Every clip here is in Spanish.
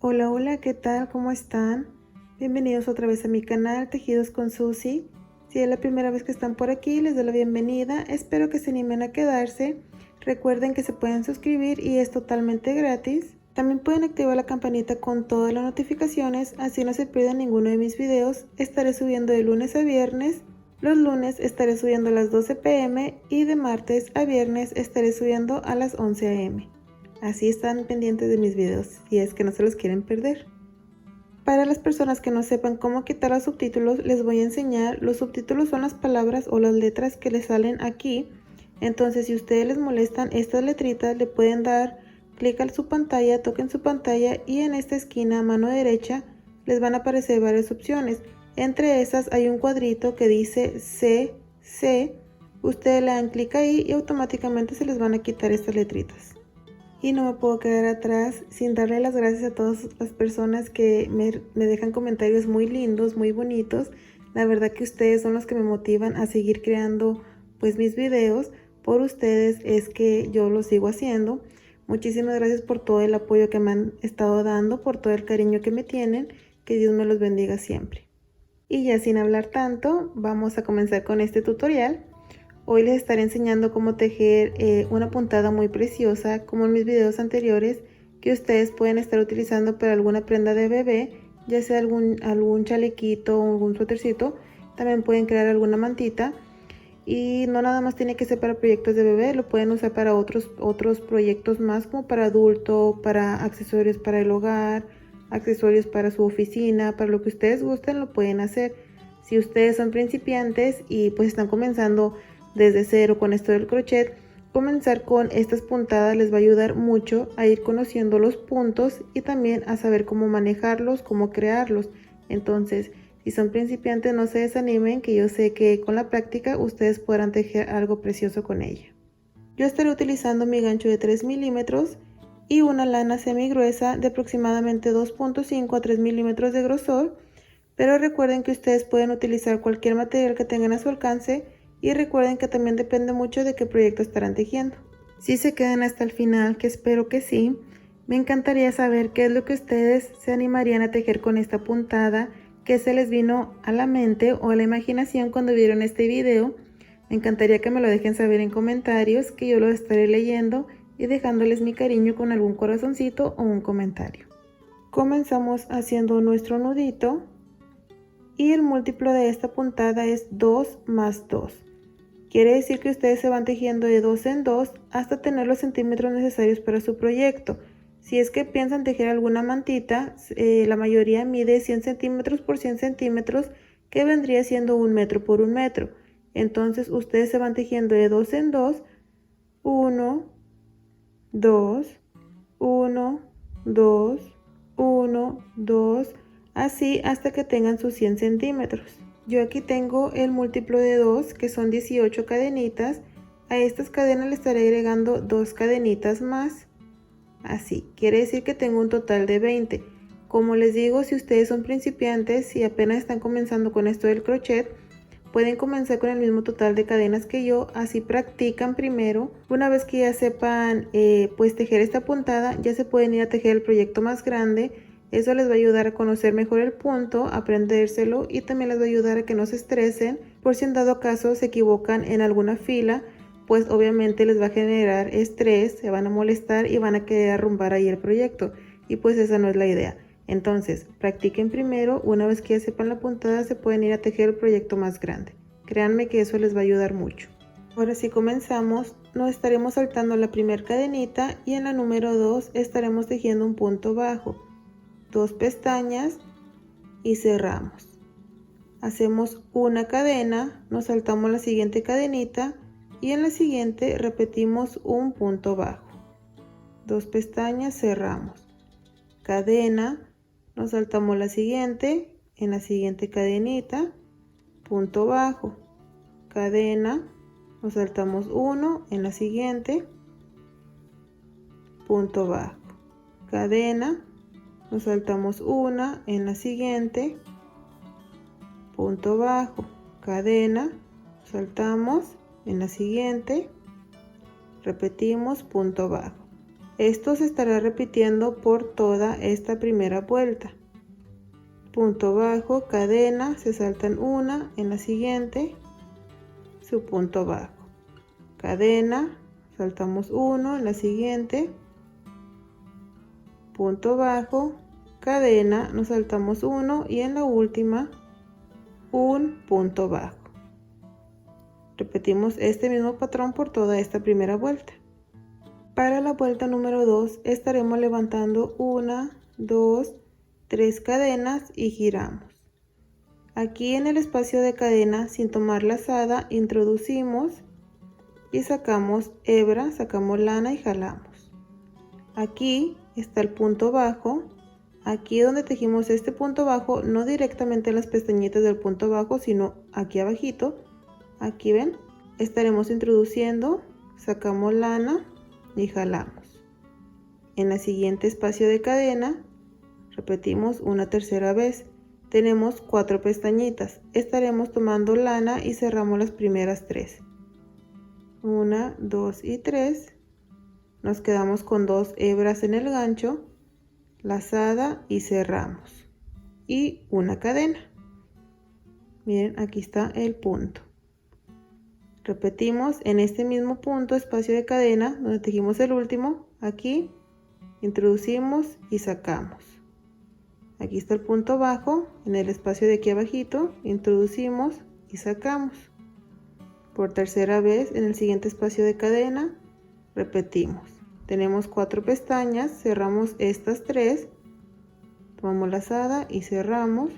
Hola, hola, ¿qué tal? ¿Cómo están? Bienvenidos otra vez a mi canal Tejidos con Susi. Si es la primera vez que están por aquí, les doy la bienvenida. Espero que se animen a quedarse. Recuerden que se pueden suscribir y es totalmente gratis. También pueden activar la campanita con todas las notificaciones, así no se pierden ninguno de mis videos. Estaré subiendo de lunes a viernes. Los lunes estaré subiendo a las 12 p.m. y de martes a viernes estaré subiendo a las 11 a.m. Así están pendientes de mis videos, si es que no se los quieren perder. Para las personas que no sepan cómo quitar los subtítulos, les voy a enseñar. Los subtítulos son las palabras o las letras que les salen aquí. Entonces, si a ustedes les molestan estas letritas, le pueden dar clic a su pantalla, toquen su pantalla y en esta esquina a mano derecha les van a aparecer varias opciones. Entre esas hay un cuadrito que dice C. Ustedes le dan clic ahí y automáticamente se les van a quitar estas letritas. Y no me puedo quedar atrás sin darle las gracias a todas las personas que me dejan comentarios muy lindos, muy bonitos. La verdad que ustedes son los que me motivan a seguir creando pues mis videos. Por ustedes es que yo lo sigo haciendo. Muchísimas gracias por todo el apoyo que me han estado dando, por todo el cariño que me tienen. Que Dios me los bendiga siempre. Y ya sin hablar tanto, vamos a comenzar con este tutorial. Hoy les estaré enseñando cómo tejer una puntada muy preciosa, como en mis videos anteriores, que ustedes pueden estar utilizando para alguna prenda de bebé, ya sea algún chalequito o algún suétercito. También pueden crear alguna mantita y no nada más tiene que ser para proyectos de bebé, lo pueden usar para otros proyectos más, como para adulto, para accesorios para el hogar, accesorios para su oficina, para lo que ustedes gusten lo pueden hacer. Si ustedes son principiantes y pues están comenzando desde cero con esto del crochet, comenzar con estas puntadas les va a ayudar mucho a ir conociendo los puntos y también a saber cómo manejarlos, cómo crearlos. Entonces, si son principiantes, no se desanimen, que yo sé que con la práctica ustedes podrán tejer algo precioso con ella. Yo estaré utilizando mi gancho de 3 milímetros y una lana semi gruesa de aproximadamente 2.5 a 3 milímetros de grosor, pero recuerden que ustedes pueden utilizar cualquier material que tengan a su alcance y recuerden que también depende mucho de qué proyecto estarán tejiendo. Si se quedan hasta el final, que espero que sí, me encantaría saber qué es lo que ustedes se animarían a tejer con esta puntada, qué se les vino a la mente o a la imaginación cuando vieron este video. Me encantaría que me lo dejen saber en comentarios, que yo lo estaré leyendo y dejándoles mi cariño con algún corazoncito o un comentario. Comenzamos haciendo nuestro nudito y el múltiplo de esta puntada es 2 más 2. Quiere decir que ustedes se van tejiendo de 2 en 2 hasta tener los centímetros necesarios para su proyecto. Si es que piensan tejer alguna mantita, la mayoría mide 100 centímetros por 100 centímetros, que vendría siendo 1 metro por 1 metro. Entonces ustedes se van tejiendo de 2 en 2, 1, 2, 1, 2, 1, 2, así hasta que tengan sus 100 centímetros. Yo aquí tengo el múltiplo de 2, que son 18 cadenitas. A estas cadenas le estaré agregando 2 cadenitas más. Así, quiere decir que tengo un total de 20. Como les digo, si ustedes son principiantes y apenas están comenzando con esto del crochet, pueden comenzar con el mismo total de cadenas que yo, así practican primero. Una vez que ya sepan pues tejer esta puntada, ya se pueden ir a tejer el proyecto más grande. Eso les va a ayudar a conocer mejor el punto, aprendérselo y también les va a ayudar a que no se estresen por si en dado caso se equivocan en alguna fila, pues obviamente les va a generar estrés, se van a molestar y van a querer arrumbar ahí el proyecto y pues esa no es la idea. Entonces, practiquen primero, una vez que ya sepan la puntada se pueden ir a tejer el proyecto más grande. Créanme que eso les va a ayudar mucho. Ahora sí comenzamos, nos estaremos saltando la primera cadenita y en la número 2 estaremos tejiendo un punto bajo, 2 pestañas y cerramos. Hacemos una cadena, nos saltamos la siguiente cadenita y en la siguiente repetimos un punto bajo, 2 pestañas, cerramos, cadena, nos saltamos la siguiente, en la siguiente cadenita, punto bajo, cadena, nos saltamos uno, en la siguiente, punto bajo, cadena, nos saltamos una, en la siguiente, punto bajo, cadena, saltamos, en la siguiente, repetimos punto bajo, Esto se estará repitiendo por toda esta primera vuelta. Punto bajo, cadena, se saltan una, en la siguiente su punto bajo, cadena, saltamos uno, en la siguiente punto bajo, cadena, nos saltamos uno y en la última un punto bajo. Repetimos este mismo patrón por toda esta primera vuelta. Para la vuelta número 2 estaremos levantando 1, 2, 3 cadenas y giramos. Aquí en el espacio de cadena, sin tomar lazada, introducimos y sacamos hebra, sacamos lana y jalamos. Aquí está el punto bajo. Aquí donde tejimos este punto bajo, no directamente en las pestañitas del punto bajo, sino aquí abajito. Aquí ven, estaremos introduciendo, sacamos lana y jalamos. En el siguiente espacio de cadena repetimos una tercera vez. Tenemos 4 pestañitas, estaremos tomando lana y cerramos las primeras 3. 1, 2 y 3. Nos quedamos con 2 hebras en el gancho, lazada y cerramos. Y una cadena. Miren, aquí está el punto. Repetimos en este mismo punto, espacio de cadena, donde tejimos el último, aquí introducimos y sacamos. Aquí está el punto bajo, en el espacio de aquí abajito, introducimos y sacamos. Por tercera vez, en el siguiente espacio de cadena, repetimos. Tenemos 4 pestañas, cerramos estas 3, tomamos lazada y cerramos.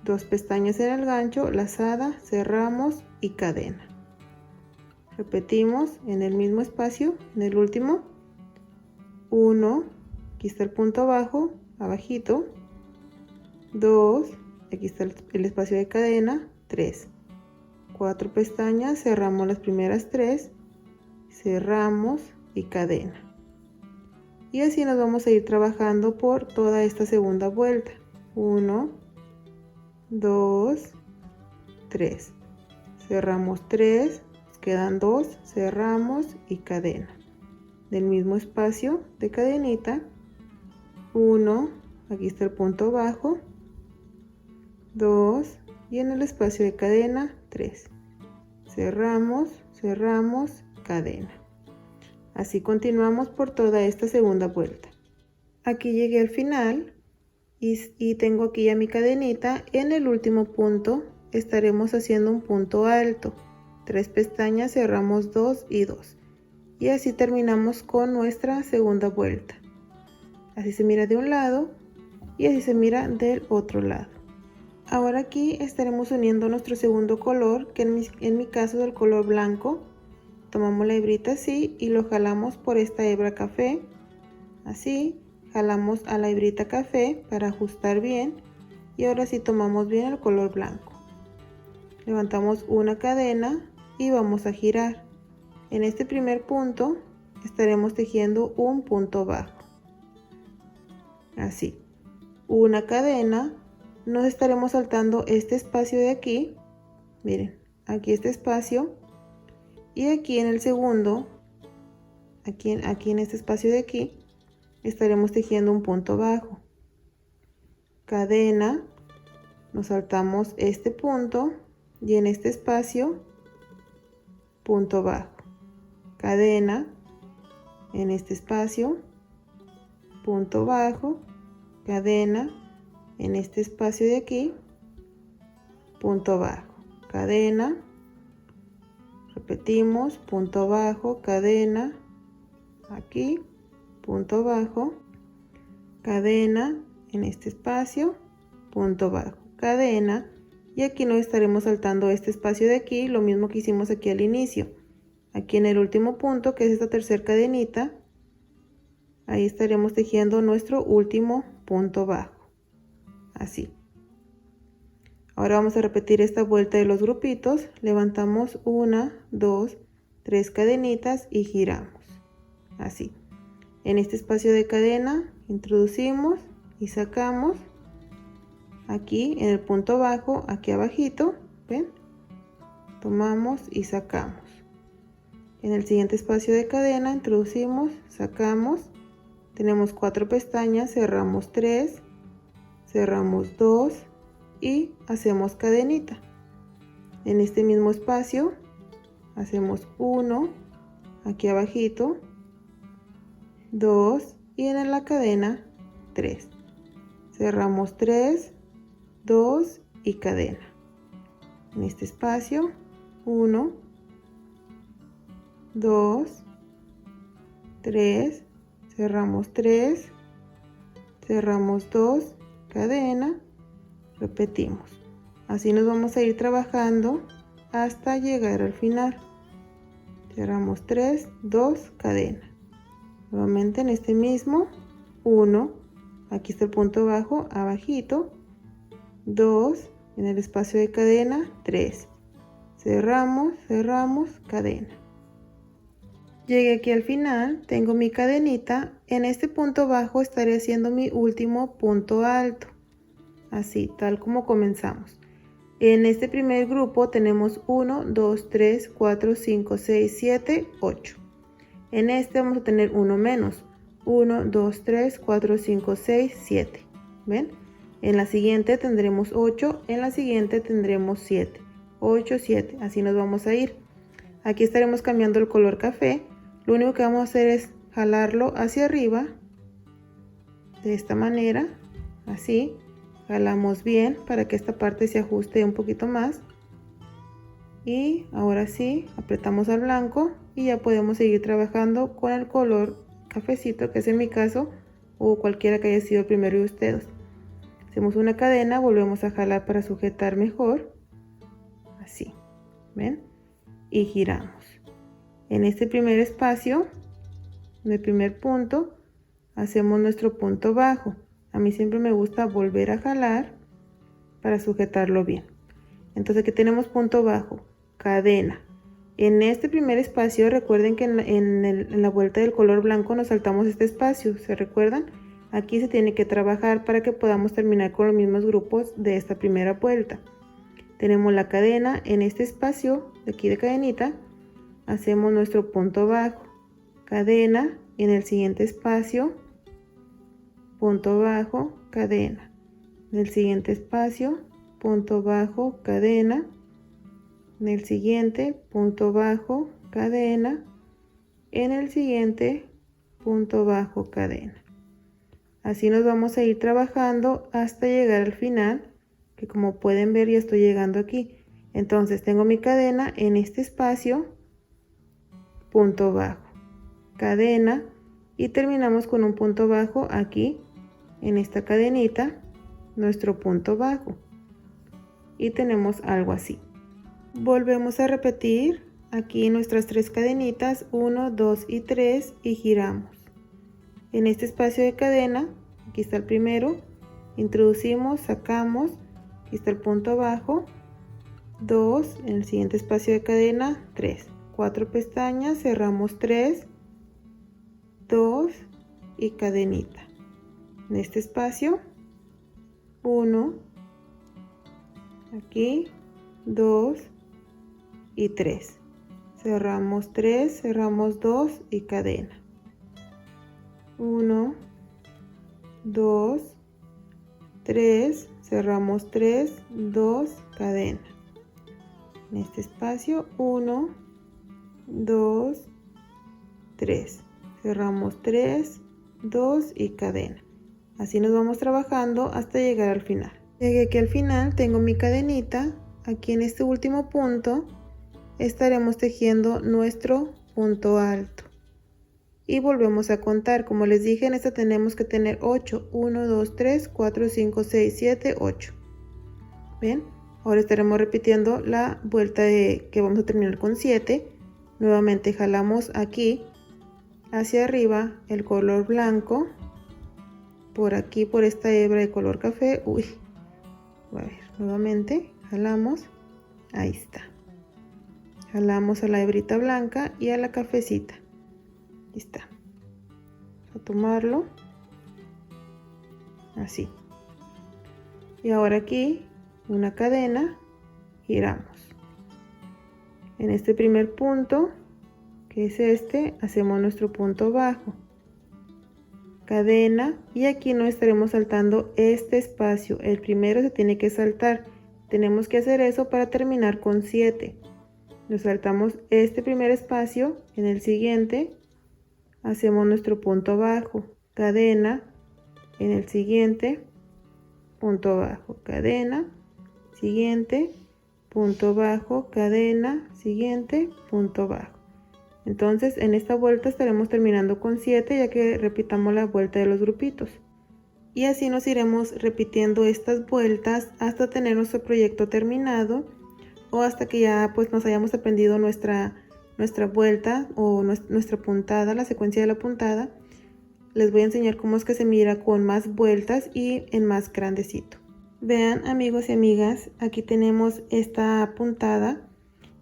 2 pestañas en el gancho, lazada, cerramos y cadena. Repetimos en el mismo espacio, en el último, 1, aquí está el punto bajo, abajito, 2, aquí está el espacio de cadena, 3, 4 pestañas, cerramos las primeras 3, cerramos y cadena. Y así nos vamos a ir trabajando por toda esta segunda vuelta. 1, 2, 3, cerramos 3, quedan 2, cerramos y cadena. Del mismo espacio de cadenita, 1, aquí está el punto bajo, 2 y en el espacio de cadena 3, cerramos, cerramos, cadena. Así continuamos por toda esta segunda vuelta. Aquí llegué al final y tengo aquí ya mi cadenita. En el último punto estaremos haciendo un punto alto, 3 pestañas, cerramos 2 y 2 y así terminamos con nuestra segunda vuelta. Así se mira de un lado y así se mira del otro lado. Ahora aquí estaremos uniendo nuestro segundo color, que en mi caso es el color blanco. Tomamos la hebrita así y lo jalamos por esta hebra café, así, jalamos a la hebrita café para ajustar bien y ahora sí tomamos bien el color blanco. Levantamos una cadena y vamos a girar. En este primer punto estaremos tejiendo un punto bajo, así, una cadena, nos estaremos saltando este espacio de aquí, miren, aquí este espacio y aquí en el segundo, aquí en este espacio de aquí, estaremos tejiendo un punto bajo, cadena, nos saltamos este punto y en este espacio punto bajo, cadena, en este espacio punto bajo, cadena, en este espacio de aquí punto bajo, cadena, repetimos, punto bajo, cadena, aquí punto bajo, cadena, en este espacio punto bajo, cadena, y aquí nos estaremos saltando este espacio de aquí, lo mismo que hicimos aquí al inicio. Aquí en el último punto, que es esta tercera cadenita, ahí estaremos tejiendo nuestro último punto bajo, así. Ahora vamos a repetir esta vuelta de los grupitos, levantamos 1, 2, 3 cadenitas y giramos, así. En este espacio de cadena introducimos y sacamos. Aquí en el punto bajo, aquí abajito, ¿ven? Tomamos y sacamos. En el siguiente espacio de cadena introducimos, sacamos, tenemos 4 pestañas, cerramos 3, cerramos 2 y hacemos cadenita. En este mismo espacio hacemos 1 aquí abajito, 2 y en la cadena 3. Cerramos 3, 2 y cadena. En este espacio 1, 2, 3, cerramos 3, cerramos 2, cadena, repetimos. Así nos vamos a ir trabajando hasta llegar al final. Cerramos 3, 2, cadena. Nuevamente en este mismo 1, aquí está el punto bajo, abajito, 2, en el espacio de cadena 3. Cerramos, cerramos, cadena. Llegué aquí al final, tengo mi cadenita. En este punto bajo estaré haciendo mi último punto alto. Así, tal como comenzamos. En este primer grupo tenemos 1, 2, 3, 4, 5, 6, 7, 8. En este vamos a tener uno menos. 1, 2, 3, 4, 5, 6, 7. ¿Ven? En la siguiente tendremos 8, en la siguiente tendremos 7. 8, 7, así nos vamos a ir. Aquí estaremos cambiando el color café. Lo único que vamos a hacer es jalarlo hacia arriba. De esta manera, así. Jalamos bien para que esta parte se ajuste un poquito más. Y ahora sí, apretamos al blanco y ya podemos seguir trabajando con el color cafecito, que es en mi caso, o cualquiera que haya sido el primero de ustedes. Hacemos una cadena, volvemos a jalar para sujetar mejor, así, ¿ven? Y giramos. En este primer espacio, en el primer punto, hacemos nuestro punto bajo. A mí siempre me gusta volver a jalar para sujetarlo bien. Entonces aquí tenemos punto bajo, cadena. En este primer espacio recuerden que en la vuelta del color blanco nos saltamos este espacio, ¿se recuerdan? Aquí se tiene que trabajar para que podamos terminar con los mismos grupos de esta primera vuelta. Tenemos la cadena en este espacio de aquí de cadenita, hacemos nuestro punto bajo, cadena, en el siguiente espacio, punto bajo, cadena, en el siguiente espacio, punto bajo, cadena, en el siguiente, punto bajo, cadena, en el siguiente, punto bajo, cadena. Así nos vamos a ir trabajando hasta llegar al final, que como pueden ver ya estoy llegando aquí. Entonces tengo mi cadena en este espacio, punto bajo, cadena, y terminamos con un punto bajo aquí en esta cadenita, nuestro punto bajo, y tenemos algo así. Volvemos a repetir aquí nuestras 3 cadenitas, 1, 2 y 3, y giramos. En este espacio de cadena, aquí está el primero, introducimos, sacamos, aquí está el punto bajo, 2, en el siguiente espacio de cadena, 3, 4 pestañas, cerramos 3, 2 y cadenita. En este espacio, 1, aquí, 2 y 3. Cerramos 3, cerramos 2 y cadena. 1, 2, 3, cerramos 3, 2, cadena. En este espacio 1, 2, 3. Cerramos 3, 2 y cadena. Así nos vamos trabajando hasta llegar al final. Llegué aquí al final, tengo mi cadenita. Aquí en este último punto estaremos tejiendo nuestro punto alto. Y volvemos a contar. Como les dije, en esta tenemos que tener 8. 1, 2, 3, 4, 5, 6, 7, 8. ¿Ven? Ahora estaremos repitiendo la vuelta que vamos a terminar con 7. Nuevamente jalamos aquí hacia arriba el color blanco. Por aquí, por esta hebra de color café. Uy. A ver, nuevamente jalamos. Ahí está. Jalamos a la hebrita blanca y a la cafecita. Ahí está. Vamos a tomarlo. Así. Y ahora aquí una cadena, giramos. En este primer punto que es este, hacemos nuestro punto bajo, cadena, y aquí no estaremos saltando este espacio. El primero se tiene que saltar, tenemos que hacer eso para terminar con 7. Nos saltamos este primer espacio, en el siguiente hacemos nuestro punto bajo, cadena, en el siguiente punto bajo, cadena, siguiente, punto bajo, cadena, siguiente, punto bajo. Entonces en esta vuelta estaremos terminando con 7, ya que repitamos la vuelta de los grupitos. Y así nos iremos repitiendo estas vueltas hasta tener nuestro proyecto terminado, o hasta que ya pues nos hayamos aprendido nuestra vuelta o nuestra puntada, la secuencia de la puntada. Les voy a enseñar cómo es que se mira con más vueltas y en más grandecito. Vean, amigos y amigas, aquí tenemos esta puntada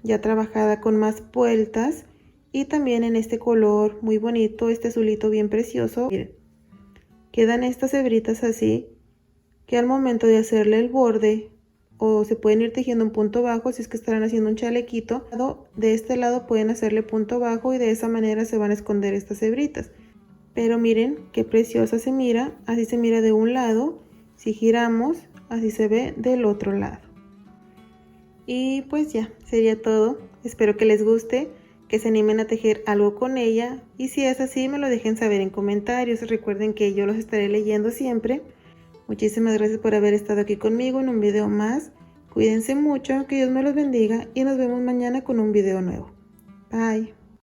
ya trabajada con más vueltas y también en este color muy bonito, este azulito bien precioso. Miren, quedan estas hebritas así, que al momento de hacerle el borde, o se pueden ir tejiendo un punto bajo si es que estarán haciendo un chalequito, de este lado pueden hacerle punto bajo y de esa manera se van a esconder estas hebritas. Pero miren qué preciosa se mira, así se mira de un lado, si giramos así se ve del otro lado. Y pues ya, sería todo. Espero que les guste, que se animen a tejer algo con ella, y si es así me lo dejen saber en comentarios. Recuerden que yo los estaré leyendo siempre. Muchísimas gracias por haber estado aquí conmigo en un video más. Cuídense mucho, que Dios me los bendiga y nos vemos mañana con un video nuevo. Bye.